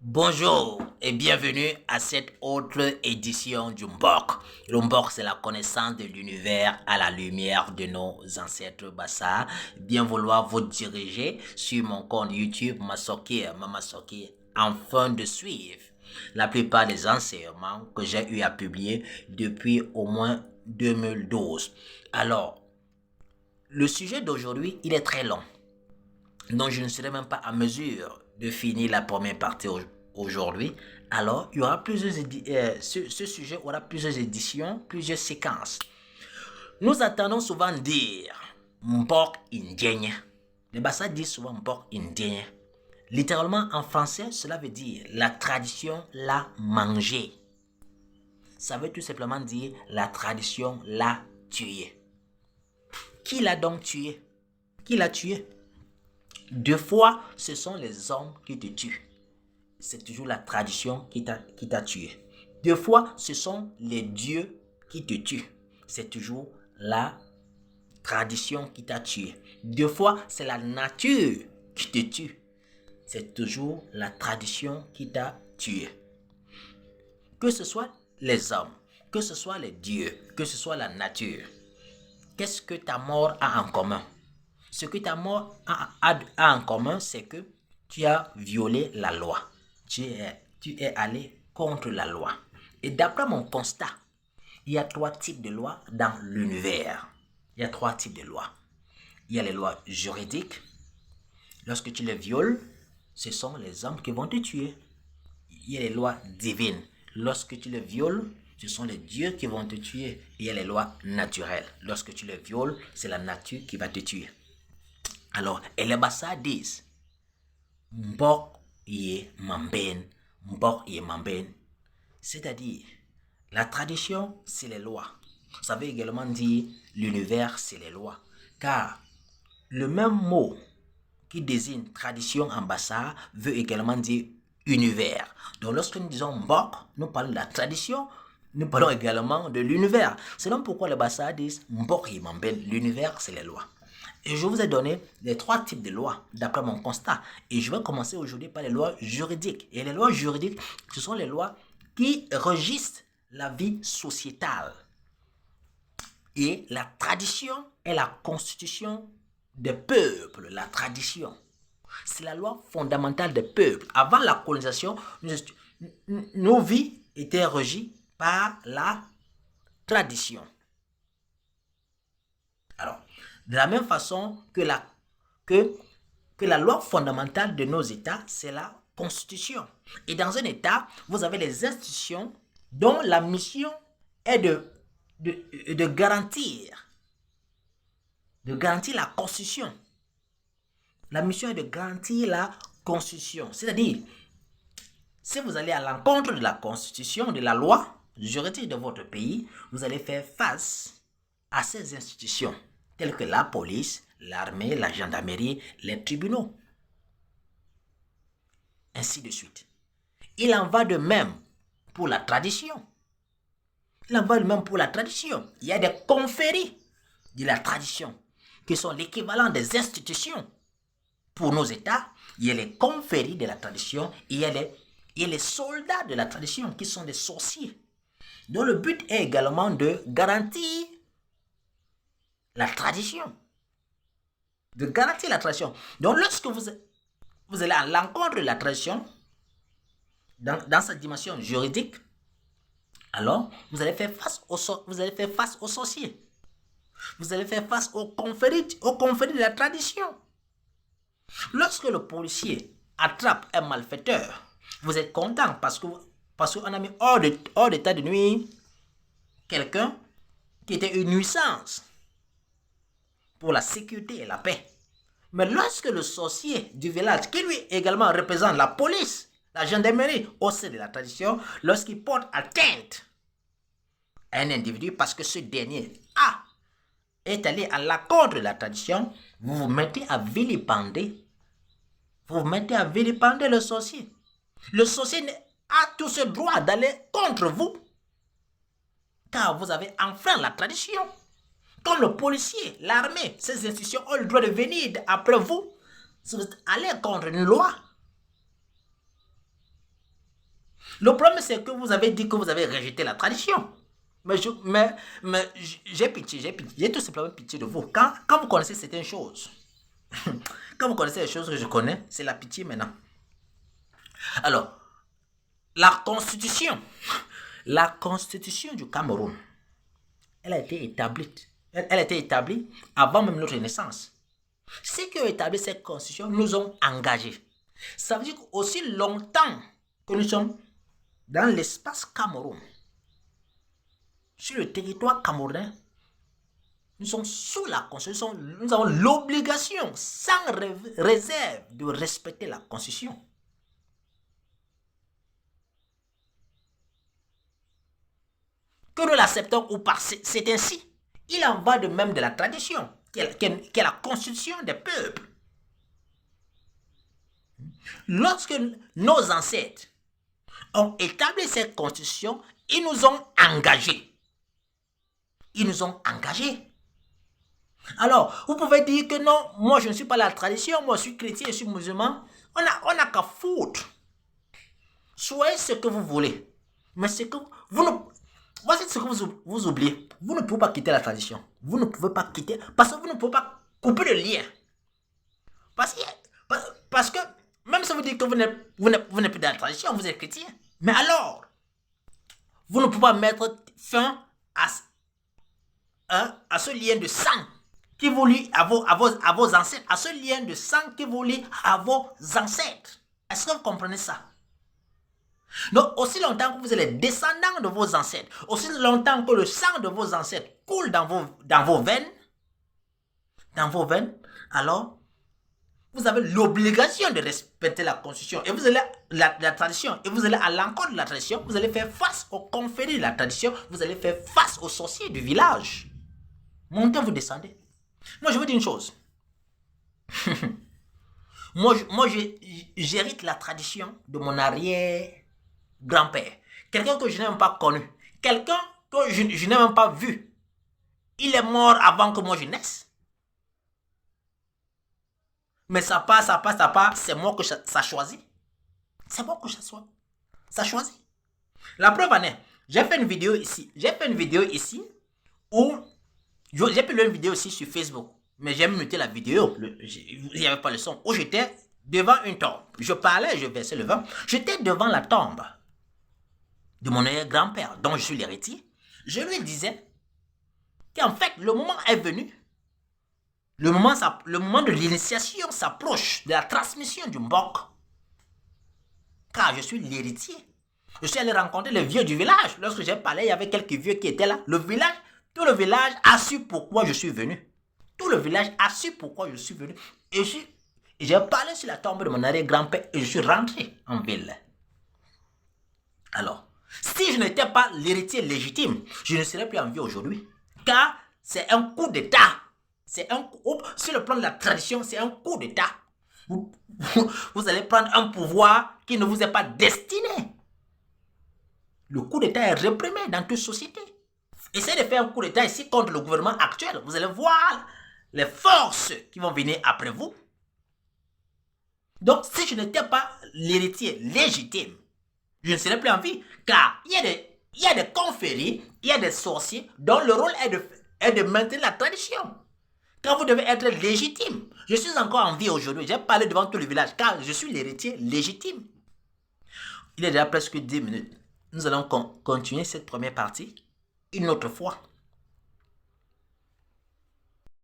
Bonjour et bienvenue à cette autre édition du Mbok. Le Mbok, c'est la connaissance de l'univers à la lumière de nos ancêtres Bassa. Bien vouloir vous diriger sur mon compte YouTube Masoki Mamasoki afin de suivre la plupart des enseignements que j'ai eu à publier depuis au moins 2012. Alors, le sujet d'aujourd'hui, il est très long. Donc je ne serai même pas à mesure de finir la première partie aujourd'hui. Alors, il y aura ce sujet aura plusieurs éditions, plusieurs séquences. Nous entendons souvent dire Mbok indien. Les Bassa disent souvent Mbok indien. Littéralement en français, cela veut dire la tradition l'a mangé. Ça veut tout simplement dire la tradition l'a tué. Qui l'a donc tué? Qui l'a tué? Deux fois, ce sont les hommes qui te tuent. C'est toujours la tradition qui t'a tué. Deux fois, ce sont les dieux qui te tuent. C'est toujours la tradition qui t'a tué. Deux fois, c'est la nature qui te tue. C'est toujours la tradition qui t'a tué. Que ce soit les hommes, que ce soit les dieux, que ce soit la nature, qu'est-ce que ta mort a en commun? Ce que ta mort a en commun, c'est que tu as violé la loi. Tu es allé contre la loi. Et d'après mon constat, il y a trois types de lois dans l'univers. Il y a trois types de lois. Il y a les lois juridiques. Lorsque tu les violes, ce sont les hommes qui vont te tuer. Il y a les lois divines. Lorsque tu les violes, ce sont les dieux qui vont te tuer. Et il y a les lois naturelles. Lorsque tu les violes, c'est la nature qui va te tuer. Alors, et les Bassa disent Mbok ye mamben, Mbok ye mamben. C'est-à-dire, la tradition, c'est les lois. Ça veut également dire l'univers, c'est les lois. Car le même mot qui désigne tradition en Bassa veut également dire univers. Donc, lorsque nous disons Mbok, nous parlons de la tradition, nous parlons également de l'univers. C'est donc pourquoi les Bassa disent Mbok ye mamben, l'univers, c'est les lois. Et je vous ai donné les trois types de lois d'après mon constat. Et je vais commencer aujourd'hui par les lois juridiques. Et les lois juridiques, ce sont les lois qui régissent la vie sociétale. Et la tradition est la constitution des peuples. La tradition, c'est la loi fondamentale des peuples. Avant la colonisation, nos vies étaient régies par la tradition. Alors, de la même façon que la loi fondamentale de nos États, c'est la Constitution. Et dans un État, vous avez les institutions dont la mission est de garantir la Constitution. La mission est de garantir la Constitution. C'est-à-dire, si vous allez à l'encontre de la Constitution, de la loi juridique de votre pays, vous allez faire face à ces institutions telles que la police, l'armée, la gendarmerie, les tribunaux, ainsi de suite. Il en va de même pour la tradition. Il en va de même pour la tradition. Il y a des confréries de la tradition qui sont l'équivalent des institutions pour nos États. Il y a les confréries de la tradition. Il y a les soldats de la tradition qui sont des sorciers, dont le but est également de garantir la tradition. De garantir la tradition. Donc, lorsque vous allez à l'encontre de la tradition, dans sa dimension juridique, alors vous allez faire face aux sorciers. Vous allez faire face aux confrères de la tradition. Lorsque le policier attrape un malfaiteur, vous êtes content parce qu'on a mis hors d'état de nuire quelqu'un qui était une nuisance pour la sécurité et la paix. Mais lorsque le sorcier du village, qui lui également représente la police, la gendarmerie au sein de la tradition, lorsqu'il porte atteinte à un individu parce que ce dernier est allé à l'encontre de la tradition, vous vous mettez à vilipender. Vous vous mettez à vilipender le sorcier. Le sorcier a tout ce droit d'aller contre vous, car vous avez enfreint la tradition. Comme le policier, l'armée, ces institutions ont le droit de venir après vous si vous allez contre une loi. Le problème, c'est que vous avez dit que vous avez rejeté la tradition. Mais j'ai pitié, j'ai tout simplement pitié de vous. Quand vous connaissez certaines choses, quand vous connaissez les choses que je connais, c'est la pitié maintenant. Alors, la constitution du Cameroun, elle a été établie. Elle a été établie avant même notre naissance. Ceux qui ont établi cette constitution nous ont engagés. Ça veut dire qu'aussi longtemps que nous sommes dans l'espace Cameroun, sur le territoire camerounais, nous sommes sous la Constitution, nous avons l'obligation, sans réserve, de respecter la Constitution. Que nous l'acceptons ou pas, c'est ainsi. Il en va de même de la tradition, qui est la constitution des peuples. Lorsque nos ancêtres ont établi cette constitution, ils nous ont engagés. Ils nous ont engagés. Alors, vous pouvez dire que non, moi je ne suis pas la tradition, moi je suis chrétien, je suis musulman. On n'a qu'à foutre. Soyez ce que vous voulez. Mais ce que vous ne... Voici ce que vous oubliez. Vous ne pouvez pas quitter la tradition. Vous ne pouvez pas quitter, parce que vous ne pouvez pas couper le lien. Parce que, même si vous dites que vous n'êtes plus dans la tradition, vous êtes chrétien. Mais alors, vous ne pouvez pas mettre fin à ce lien de sang qui vous lie à vos ancêtres, à ce lien de sang qui vous lie à vos ancêtres. Est-ce que vous comprenez ça? Donc, aussi longtemps que vous êtes les descendants de vos ancêtres, aussi longtemps que le sang de vos ancêtres coule dans vos veines, alors, vous avez l'obligation de respecter la constitution et vous allez la tradition, et vous allez à l'encontre de la tradition, vous allez faire face aux confrères de la tradition, vous allez faire face aux sorciers du village. Montez, vous descendez. Moi, je vous dis une chose. moi, j'hérite la tradition de mon arrière-grand-père. Quelqu'un que je n'ai même pas connu. Quelqu'un que je n'ai même pas vu. Il est mort avant que moi je naisse. Mais ça passe, c'est moi que ça choisit. C'est moi que ça choisit. La preuve en est, j'ai fait une vidéo ici. Où j'ai fait une vidéo aussi sur Facebook. Mais j'ai muté la vidéo. Il n'y avait pas le son. Où j'étais devant une tombe. Je parlais, je versais le vin. J'étais devant la tombe de mon grand-père, dont je suis l'héritier. Je lui disais qu'en fait, le moment est venu. Le moment de l'initiation s'approche, de la transmission du mbok. Car je suis l'héritier. Je suis allé rencontrer les vieux du village. Lorsque j'ai parlé, il y avait quelques vieux qui étaient là. Tout le village a su pourquoi je suis venu. Tout le village a su pourquoi je suis venu. Et j'ai parlé sur la tombe de mon arrière-grand-père et je suis rentré en ville. Alors, si je n'étais pas l'héritier légitime, je ne serais plus en vie aujourd'hui. Car c'est un coup d'État. Sur le plan de la tradition, c'est un coup d'État. Vous allez prendre un pouvoir qui ne vous est pas destiné. Le coup d'État est réprimé dans toute société. Essayez de faire un coup d'État ici contre le gouvernement actuel. Vous allez voir les forces qui vont venir après vous. Donc, si je n'étais pas l'héritier légitime, je ne serais plus en vie. Car il y a des confréries, il y a des sorciers dont le rôle est de maintenir la tradition. Quand vous devez être légitime. Je suis encore en vie aujourd'hui. J'ai parlé devant tout le village car je suis l'héritier légitime. Il est déjà presque 10 minutes. Nous allons continuer cette première partie une autre fois.